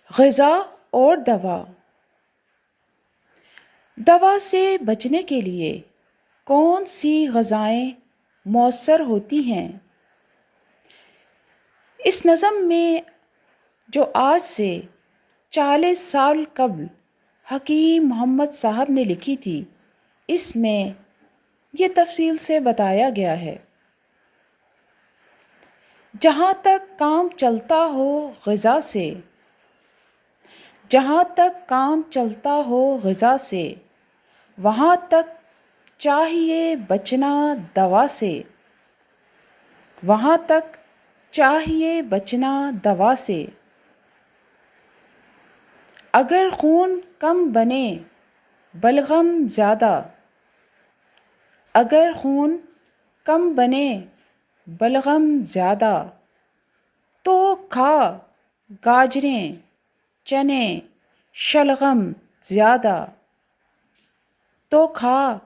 غذا اور دوا۔ دوا سے بچنے کے لیے کون سی غذائیں مؤثر ہوتی ہیں؟ اس نظم میں جو آج سے 40 سال قبل حکیم محمد صاحب نے لکھی تھی، اس میں یہ تفصیل سے بتایا گیا ہے۔ جہاں تک کام چلتا ہو غذا سے، جہاں تک کام چلتا ہو غذا سے، وہاں تک چاہیے بچنا دوا سے، وہاں تک چاہیے بچنا دوا سے۔ اگر خون کم بنے بلغم زیادہ، اگر خون کم بنے بلغم زیادہ، تو کھا گاجریں چنے شلغم زیادہ، تو کھا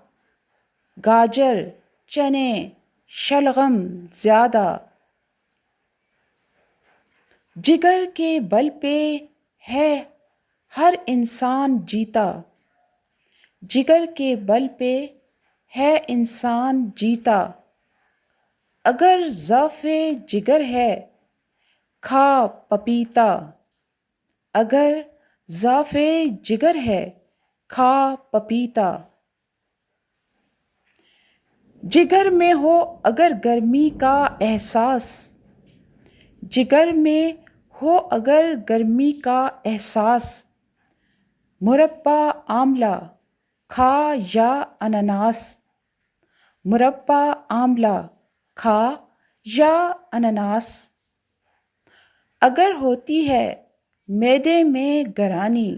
گاجر چنے شلغم زیادہ۔ جگر کے بل پہ ہے ہر انسان جیتا، جگر کے بل پہ ہے انسان جیتا۔ اگر ضعف جگر ہے کھا پپیتا، اگر ضعف جگر ہے کھا پپیتا۔ جگر میں ہو اگر گرمی کا احساس، جگر میں ہو اگر گرمی کا احساس، مربع آملہ کھا یا انناس، مربع آملہ کھا یا انناس۔ اگر ہوتی ہے معدے میں گرانی،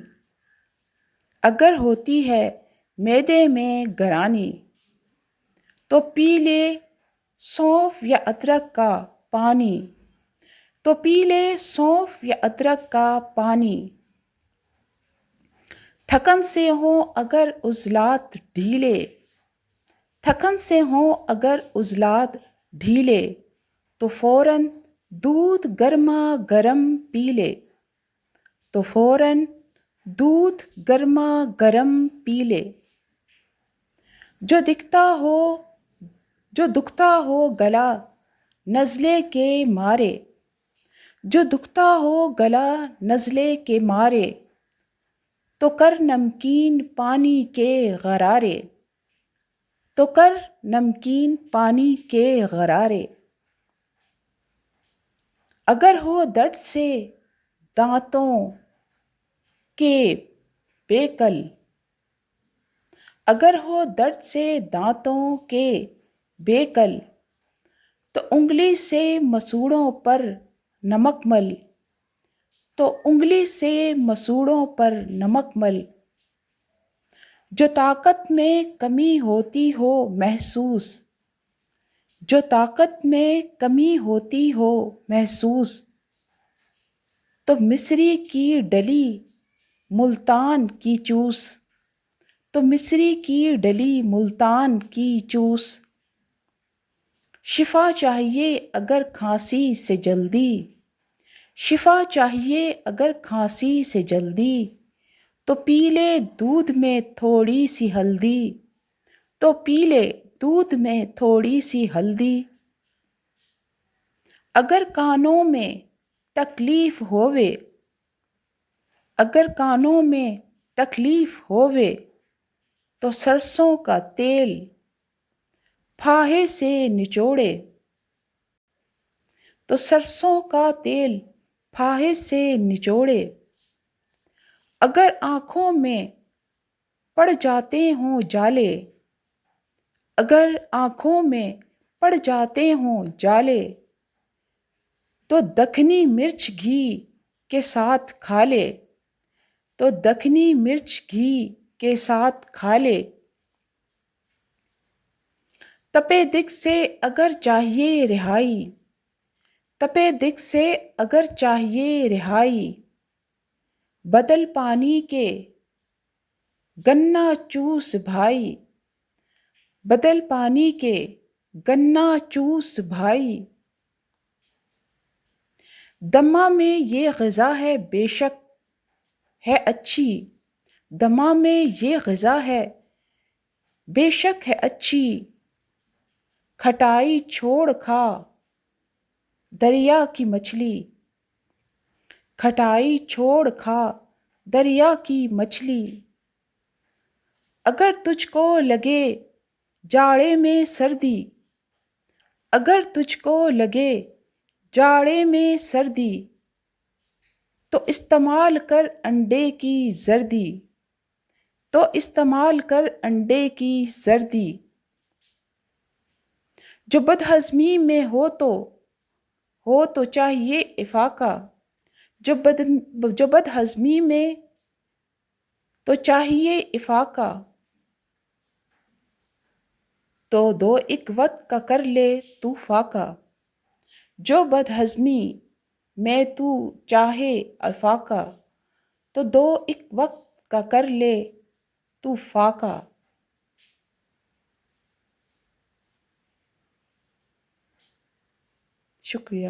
اگر ہوتی ہے معدے میں گرانی، تو پی لے سونف یا ادرک کا پانی، تو پی لے سونف یا ادرک کا پانی۔ تھکن سے ہوں اگر عضلات ڈھیلے، تھکن سے ہوں اگر عضلات ڈھیلے، تو فوراً دودھ گرما گرم پی لے، تو فوراً دودھ گرما گرم پی لے۔ جو دکھتا ہو گلا نزلے کے مارے، جو دکھتا ہو گلا نزلے کے مارے، تو کر نمکین پانی کے غرارے، تو کر نمکین پانی کے غرارے۔ اگر ہو درد سے دانتوں کے بیکل، اگر ہو درد سے دانتوں کے بیکل، تو انگلی سے مسوڑوں پر نمک مل، تو انگلی سے مسوڑوں پر نمک مل۔ جو طاقت میں کمی ہوتی ہو محسوس، جو طاقت میں کمی ہوتی ہو محسوس، تو مصری کی ڈلی ملتان کی چوس، تو مصری کی ڈلی ملتان کی چوس۔ شفا چاہیے اگر کھانسی سے جلدی، شفا چاہیے اگر کھانسی سے جلدی، تو پی لے دودھ میں تھوڑی سی ہلدی، تو پی لے دودھ میں تھوڑی سی ہلدی۔ اگر کانوں میں تکلیف ہووے، اگر کانوں میں تکلیف ہووے، تو سرسوں کا تیل پھاہے سے نچوڑے، تو سرسوں کا تیل پھاہے سے نچوڑے۔ اگر آنکھوں میں پڑ جاتے ہوں جالے، اگر آنکھوں میں پڑ جاتے ہوں جالے، تو دکنی مرچ گھی کے ساتھ کھا لے، تو دکنی مرچ گھی کے ساتھ کھا لے۔ تپے دق سے اگر چاہیے رہائی، تپے دق سے اگر چاہیے رہائی، بدل پانی کے گنا چوس بھائی، بدل پانی کے گنا چوس بھائی۔ دمہ میں یہ غذا ہے بے شک، ہے اچھی، دمہ میں یہ غذا ہے، بے شک ہے اچھی، کھٹائی چھوڑ کھا دریا کی مچھلی، کھٹائی چھوڑ کھا دریا کی مچھلی۔ اگر تجھ کو لگے جاڑے میں سردی، اگر تجھ کو لگے جاڑے میں سردی، تو استعمال کر انڈے کی زردی، تو استعمال کر انڈے کی زردی۔ جو بد ہضمی میں ہو تو چاہیے افاقہ، جو بد ہضمی میں تو چاہیے افاقہ، تو دو ایک وقت کا کر لے تو فاقہ۔ جو بد ہضمی میں تو چاہے افاقہ، تو دو ایک وقت کا کر لے تو فاقہ۔ شکریہ۔